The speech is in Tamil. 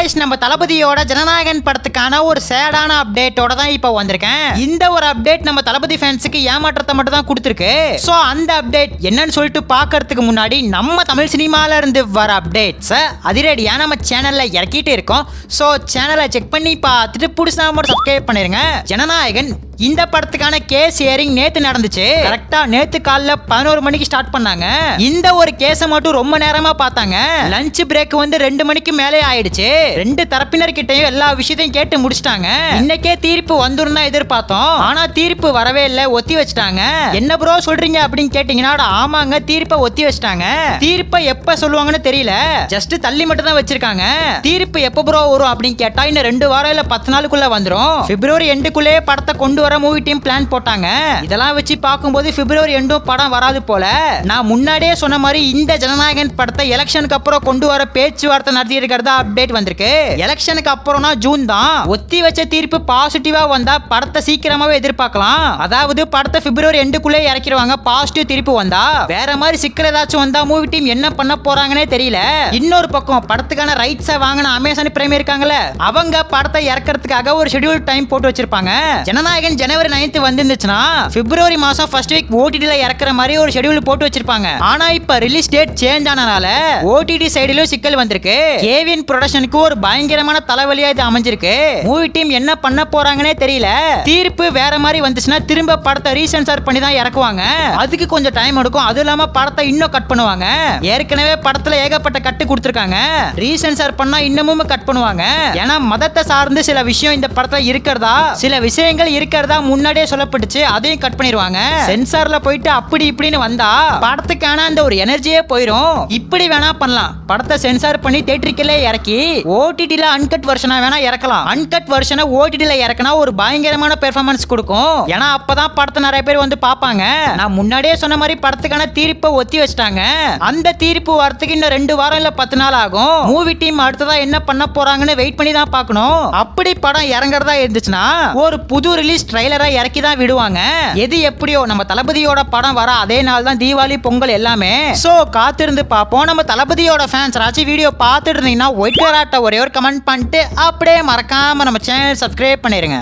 गाइस நம்ம தளபதியோட ஜனநாயகன் படத்துக்கான ஒரு சேடான அப்டேட்டோட தான் இப்போ வந்திருக்கேன். இந்த ஒரு அப்டேட் நம்ம தளபதி ஃபேன்ஸ்க்கு ஏமாற்றத்தை மட்டும் தான் கொடுத்திருக்கு. சோ அந்த அப்டேட் என்னன்னு சொல்லிட்டு பார்க்கிறதுக்கு முன்னாடி நம்ம தமிழ் சினிமால இருந்து வர அப்டேட்ஸ் அதிரடியா நம்ம சேனல்ல இறக்கிட்டு இருக்கோம். சோ சேனலை செக் பண்ணி பார்த்துட்டு புதுசா மட்டும் சப்ஸ்கிரைப் பண்ணிருங்க. ஜனநாயகன் இந்த படத்துக்கான கேஸ் ஹியரிங் நேத்து நடந்துச்சு. கரெக்டா நேத்து காலைல 11 மணிக்கு ஸ்டார்ட் பண்ணாங்க. இந்த ஒரு கேஸை மட்டும் ரொம்ப நேரமா பார்த்தாங்க. லஞ்ச் பிரேக் வந்து 2 மணிக்கு மேலே ஆயிடுச்சு. ரெண்டு தரப்பினர் கிட்டையும் எல்லா விஷயத்தையும் கேட்டு முடிச்சிட்டாங்க. இன்னைக்கே தீர்ப்பு வந்துரும் தான் எதிர்பார்த்தோம். ஆனா தீர்ப்பு வரவே இல்லை, ஒத்தி வச்சிட்டாங்க. என்ன ப்ரோ சொல்றீங்க அப்படின்னு கேட்டீங்கன்னா ஆமாங்க, தீர்ப்பை ஒத்தி வச்சிட்டாங்க. தீர்ப்பை எப்ப சொல்லுவாங்கன்னு தெரியல, ஜஸ்ட் தள்ளி மட்டும் தான் வச்சிருக்காங்க. தீர்ப்பு எப்ப ப்ரோ வரும் அப்படின்னு கேட்டா இன்னும் 2 வாரம் இல்ல 10 நாளுக்குள்ள வந்துரும். பிப்ரவரி எண்டுக்குள்ளே படத்தை கொண்டு வர மூவி டீம் பிளான் போட்டாங்க. இதெல்லாம் வச்சு பார்க்கும்போது பிப்ரவரி எண்டும் படம் வராது போல. நான் முன்னாடியே சொன்ன மாதிரி இந்த ஜனநாயகன் படத்தை எலெக்ஷனுக்கு அப்புறம் கொண்டு வர பேச்சுவார்த்தை நடத்தி இருக்கிறதா அப்டேட் வந்திருக்கு. எலெக்ஷனுக்கு அப்புறம்னா ஜூன் தான். ஒத்தி வச்ச தீர்ப்பு பாசிட்டிவா வந்தா படத்தை சீக்கிரமாவே எதிர்பார்க்கலாம். அதாவது படத்தை பிப்ரவரி எண்டுக்குள்ளே இறக்கிடுவாங்க. பாசிட்டிவ் தீர்ப்பு வந்தா. வேற மாதிரி சிக்கல் ஏதாச்சும் வந்தா மூவி டீம் என்ன பண்ண போறாங்கன்னே தெரியல. இன்னொரு பக்கம் படத்துக்கான ரைட்ஸை வாங்கின அமேசான் பிரைம் இருக்காங்கல்ல, அவங்க படத்தை இறக்கிறதுக்காக ஒரு ஷெட்யூல் டைம் போட்டு வச்சிருப்பாங்க. ஜனநாயகன் ஜனவரி 9 வந்துச்சுன்னா பிப்ரவரி மாசம் ஃபர்ஸ்ட் வீக் ஓடிடில இறக்குற மாதிரி ஒரு ஷெட்யூல் போட்டு வச்சிருப்பாங்க. ஆனா இப்ப ரிலீஸ் டேட் சேஞ்ச் ஆனனால ஓடிடி சைடுலயும் சிக்கல் வந்திருக்கு. கேவின் ப்ரொடக்ஷனுக்கு ஒரு பயங்கரமான தலைவலியா இது அமைஞ்சிருக்கு. மூவி டீம் என்ன பண்ண போறாங்கன்னே தெரியல. தீர்ப்பு வேற மாதிரி வந்துச்சுன்னா திரும்ப படத்தை ரீசென்சார் பண்ணி தான் இறக்குவாங்க. அதுக்கு கொஞ்சம் டைம் எடுக்கும். அது இல்லாம படத்தை இன்னும் கட் பண்ணுவாங்க. ஏற்கனவே படத்துல ஏகப்பட்ட கட்டு கொடுத்திருக்காங்க. ரீசென்சார் பண்ணா இன்னமும் கட் பண்ணுவாங்க. ஏன்னா மதத்தை சார்ந்து சில விஷயம் இந்த படத்துல இருக்கிறதா, சில விஷயங்கள் இருக்கிறதா முன்னாடியே சொல்லப்பட்டுச்சு. அதையும் கட் பண்ணிடுவாங்க. சென்சார்ல போயிட்டு அப்படி இப்படின்னு வந்தா படத்துக்கான அந்த ஒரு எனர்ஜியே போயிடும். இப்படி வேணா பண்ணலாம். படத்தை சென்சார் பண்ணி தியேட்டருக்குள்ளே இறக்கி ஓடிடில அன்கட் வெர்ஷனா வேணா இறக்கலாம். அன்கட் வெர்ஷனை ஓடிடில இறக்கினா ஒரு பயங்கரமான பெர்ஃபார்மன்ஸ் கொடுக்கும். ஏன்னா அப்பதான் படத்தை நிறைய பேர் வந்து பார்ப்பாங்க. நான் முன்னாடியே சொன்ன மாதிரி படத்துக்கான தீர்ப்பை ஒத்தி வச்சிட்டாங்க. அந்த தீர்ப்பு வரத்துக்கு இன்னும் 2 வாரம் இல்ல 10 நாள் ஆகும். மூவி டீம் அடுத்ததா என்ன பண்ண போறாங்கன்னு வெயிட் பண்ணி தான் பார்க்கணும். அப்படி படம் இறங்குறதா இருந்துச்சுன்னா ஒரு புது ரிலீஸ் ட்ரைலரா இறக்கி தான் விடுவாங்க. எது எப்படியோ நம்ம தளபதியோட படம் வர அதே நாள் தான் தீபாவளி, பொங்கல் எல்லாமே. சோ காத்திருந்து பார்ப்போம். நம்ம தளபதியோட ஃபேன்ஸ் ராச்சி வீடியோ பார்த்துட்டு இருந்தீங்கன்னா ஒயிட் கலர் ஒரே ஒரு கமெண்ட் பண்ணிட்டு அப்படியே மறக்காம நம்ம சேனல் சப்ஸ்கிரைப் பண்ணிருங்க.